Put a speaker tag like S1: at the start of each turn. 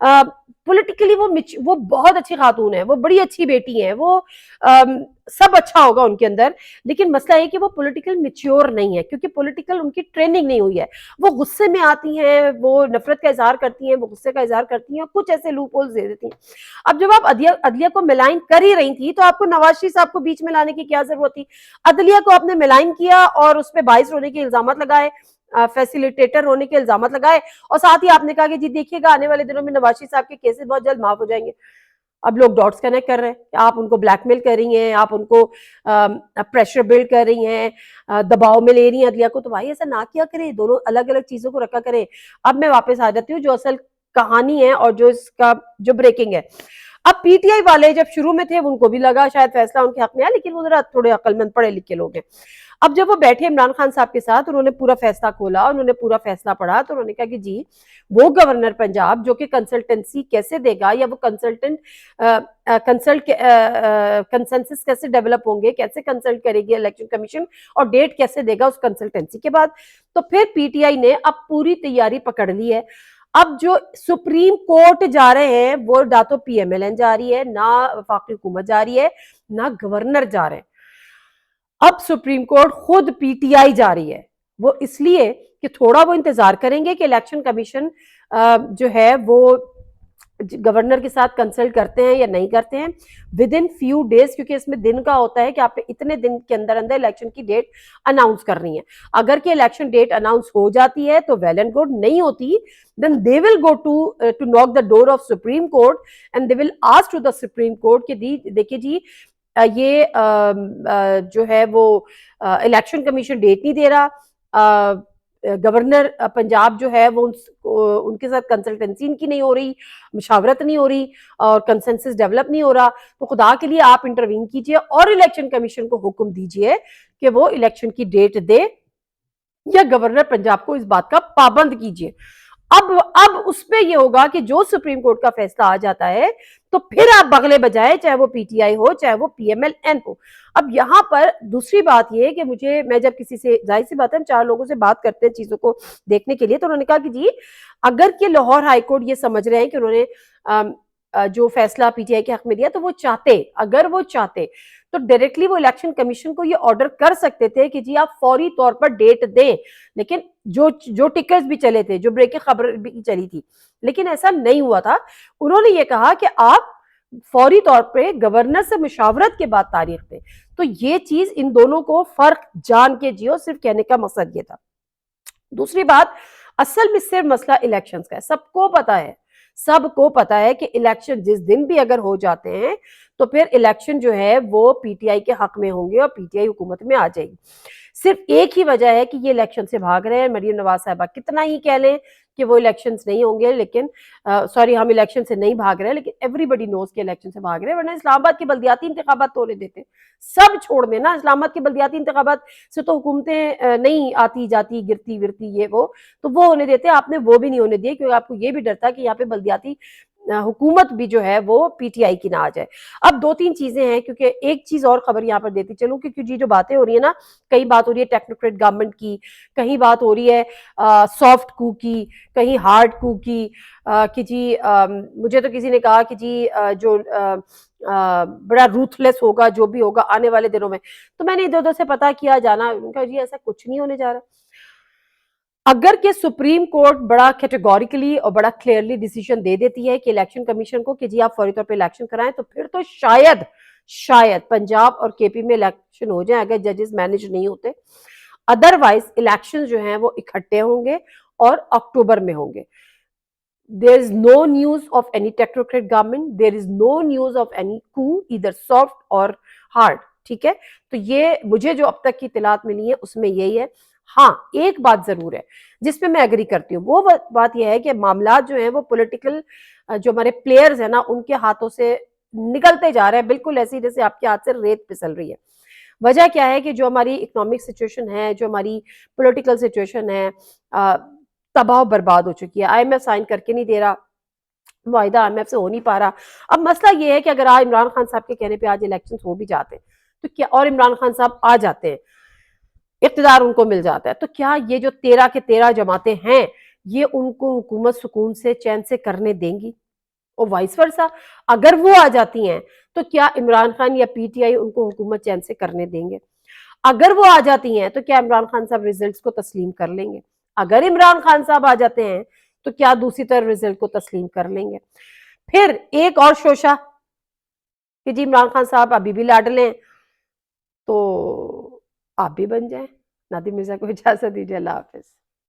S1: Politically وہ بہت اچھی خاتون ہے, وہ بڑی اچھی بیٹی ہیں, وہ سب اچھا ہوگا ان کے اندر, لیکن مسئلہ یہ کہ وہ پولیٹیکل میچیور نہیں ہے, کیونکہ پولیٹیکل ان کی ٹریننگ نہیں ہوئی ہے. وہ غصے میں آتی ہیں, وہ نفرت کا اظہار کرتی ہیں, وہ غصے کا اظہار کرتی ہیں, کچھ ایسے لوپ ہولز دے دیتی ہیں. اب جب آپ عدلیہ کو ملائن کر ہی رہی تھی تو آپ کو نواز شریف صاحب کو بیچ میں لانے کی کیا ضرورت تھی؟ عدلیہ کو آپ نے ملائن کیا اور اس پہ باعث ہونے کے الزامات لگائے, فیسیلیٹیٹر ہونے کے الزامات لگائے, اور ساتھ ہی آپ نے کہا کہ جی دیکھیے گا آنے والے دنوں میں نواز شریف صاحب کے کیسز بہت جلد معاف ہو جائیں گے. اب لوگ ڈاٹس کنیکٹ کر رہے ہیں کہ آپ ان کو بلیک میل کر رہی ہیں, آپ ان کو پریشر بلڈ کر رہی ہیں, دباؤ میں لے رہی ہیں عدلیہ کو. تو بھائی ایسا نہ کیا کریں, دونوں الگ الگ چیزوں کو رکھا کریں. اب میں واپس آ جاتی ہوں جو اصل کہانی ہے اور جو اس کا جو بریکنگ ہے. اب پی ٹی آئی والے جب شروع میں تھے ان کو بھی لگا شاید فیصلہ ان کے حق میں ہے, لیکن وہ ذرا تھوڑے عقل مند پڑھے لکھے لوگ ہیں. اب جب وہ بیٹھے عمران خان صاحب کے ساتھ, انہوں نے پورا فیصلہ کھولا, انہوں نے پورا فیصلہ پڑھا, تو انہوں نے کہا کہ جی وہ گورنر پنجاب جو کہ کنسلٹنسی کیسے دے گا, یا وہ کنسنسس کیسے ڈیولپ ہوں گے, کیسے کنسلٹ کرے گی الیکشن کمیشن, اور ڈیٹ کیسے دے گا اس کنسلٹنسی کے بعد. تو پھر پی ٹی آئی نے اب پوری تیاری پکڑ لی ہے. اب جو سپریم کورٹ جا رہے ہیں وہ نہ تو پی ایم ایل این جا رہی ہے, نہ وفاقی حکومت جا رہی ہے, نہ گورنر جا رہے ہیں. اب سپریم کورٹ خود پی ٹی آئی جا رہی ہے. وہ اس لیے کہ تھوڑا وہ انتظار کریں گے کہ الیکشن کمیشن جو ہے وہ گورنر کے ساتھ کنسلٹ کرتے ہیں یا نہیں کرتے ہیں ود ان فیو ڈیز, کیونکہ اس میں دن کا ہوتا ہے کہ آپ اتنے دن کے اندر اندر الیکشن کی ڈیٹ اناؤنس کرنی ہے. اگر کہ الیکشن ڈیٹ اناؤنس ہو جاتی ہے تو ویل اینڈ گڈ, نہیں ہوتی then they will go to knock the door of Supreme Court and they will ask to the Supreme Court کہ دیکھیے جی یہ جو ہے وہ الیکشن کمیشن ڈیٹ نہیں دے رہا, گورنر پنجاب جو ہے وہ ان کے ساتھ کنسلٹنسی ان کی نہیں ہو رہی, مشاورت نہیں ہو رہی, اور کنسنسس ڈیولپ نہیں ہو رہا, تو خدا کے لیے آپ انٹروین کیجئے اور الیکشن کمیشن کو حکم دیجئے کہ وہ الیکشن کی ڈیٹ دے, یا گورنر پنجاب کو اس بات کا پابند کیجئے. اب اس پہ یہ ہوگا کہ جو سپریم کورٹ کا فیصلہ آ جاتا ہے تو پھر آپ بغلے بجائے, چاہے وہ پی ٹی آئی ہو چاہے وہ پی ایم ایل این ہو. اب یہاں پر دوسری بات یہ کہ میں جب کسی سے, ظاہر سی بات ہے ہم 4 لوگوں سے بات کرتے ہیں چیزوں کو دیکھنے کے لیے, تو انہوں نے کہا کہ جی اگر کہ لاہور ہائی کورٹ یہ سمجھ رہے ہیں کہ انہوں نے جو فیصلہ پی ٹی آئی کے حق میں دیا, تو وہ چاہتے, اگر وہ چاہتے تو ڈائریکٹلی وہ الیکشن کمیشن کو یہ آرڈر کر سکتے تھے کہ جی آپ فوری طور پر ڈیٹ دیں. لیکن جو ٹکرز بھی چلے تھے, جو بریک خبر بھی چلی تھی, لیکن ایسا نہیں ہوا تھا. انہوں نے یہ کہا کہ آپ فوری طور پہ گورنر سے مشاورت کے بعد تاریخ دیں. تو یہ چیز ان دونوں کو فرق جان کے جیو, صرف کہنے کا مقصد یہ تھا. دوسری بات, اصل میں صرف مسئلہ الیکشنز کا ہے. سب کو پتا ہے کہ الیکشن جس دن بھی اگر ہو جاتے ہیں تو پھر الیکشن جو ہے وہ پی ٹی آئی کے حق میں ہوں گے اور پی ٹی آئی حکومت میں آ جائے گی. صرف ایک ہی وجہ ہے کہ یہ الیکشن سے بھاگ رہے ہیں. مریم نواز صاحبہ کتنا ہی کہہ لیں کہ وہ الیکشنز نہیں ہوں گے, لیکن ہم الیکشن سے نہیں بھاگ رہے, لیکن ایوری بڈی نوز کہ الیکشن سے بھاگ رہے ہیں. ورنہ اسلام آباد کے بلدیاتی انتخابات تو ہونے دیتے, سب چھوڑ دیں نا. اسلام آباد کے بلدیاتی انتخابات سے تو حکومتیں نہیں آتی جاتی گرتی ورتی یہ وہ, تو وہ ہونے دیتے. آپ نے وہ بھی نہیں ہونے دیے کیونکہ آپ کو یہ بھی ڈر تھا کہ یہاں پہ بلدیاتی حکومت بھی جو ہے وہ پی ٹی آئی کی نہ آ جائے. اب 2-3 چیزیں ہیں, کیونکہ ایک چیز اور خبر یہاں پر دیتی چلوں, کیونکہ جی جو باتیں ہو رہی ہیں نا, کہیں بات ہو رہی ہے ٹیکنوکریٹ گورنمنٹ کی, کہیں بات ہو رہی ہے سافٹ کو کی, کہیں ہارڈ کو کی, کہ جی مجھے تو کسی نے کہا کہ جی جو بڑا روتھلیس ہوگا جو بھی ہوگا آنے والے دنوں میں. تو میں نے ادھر سے پتا کیا جانا, کہا جی ایسا کچھ نہیں ہونے جا رہا. اگر کہ سپریم کورٹ بڑا کیٹیگوریکلی اور بڑا کلیئرلی ڈیسیژن دے دیتی ہے کہ الیکشن کمیشن کو کہ جی آپ فوری طور پہ الیکشن کرائیں, تو پھر تو شاید پنجاب اور کے پی میں الیکشن ہو جائیں اگر ججز مینج نہیں ہوتے. ادروائز الیکشن جو ہیں وہ اکٹھے ہوں گے اور اکتوبر میں ہوں گے. There is no news of any technocrat government. There is no news of any coup, either soft or hard. ٹھیک ہے, تو یہ مجھے جو اب تک کی اطلاعات ملی ہیں اس میں یہی ہے. ہاں ایک بات ضرور ہے جس پہ میں ایگری کرتی ہوں, وہ بات یہ ہے کہ معاملات جو ہیں وہ پولیٹیکل جو ہمارے پلیئرز ہیں نا ان کے ہاتھوں سے نکلتے جا رہے ہیں, بالکل ایسے جیسے آپ کے ہاتھ سے ریت پھسل رہی ہے. وجہ کیا ہے کہ جو ہماری اکنامک سچویشن ہے, جو ہماری پولیٹیکل سچویشن ہے, تباہ و برباد ہو چکی ہے. آئی ایم ایف سائن کر کے نہیں دے رہا, معاہدہ آئی ایم ایف سے ہو نہیں پا رہا. اب مسئلہ یہ ہے کہ اگر آج عمران خان صاحب کے کہنے پہ آج الیکشنز ہو بھی جاتے ہیں تو کیا, اور عمران خان صاحب آ جاتے ہیں, اقتدار ان کو مل جاتا ہے, تو کیا یہ جو 13 کے 13 جماعتیں ہیں یہ ان کو حکومت سکون سے چین سے کرنے دیں گی؟ اور وائس ورسا. اگر وہ آ جاتی ہیں تو کیا عمران خان یا پی ٹی آئی ان کو حکومت چین سے کرنے دیں گے؟ اگر وہ آ جاتی ہیں تو کیا عمران خان صاحب ریزلٹس کو تسلیم کر لیں گے؟ اگر عمران خان صاحب آ جاتے ہیں تو کیا دوسری طرف ریزلٹ کو تسلیم کر لیں گے؟ پھر ایک اور شوشہ کہ جی عمران خان صاحب ابھی بھی لاڈلے ہیں تو آپ بھی بن جائیں. نادر مرزا کو اجازت دیجیے. اللہ حافظ.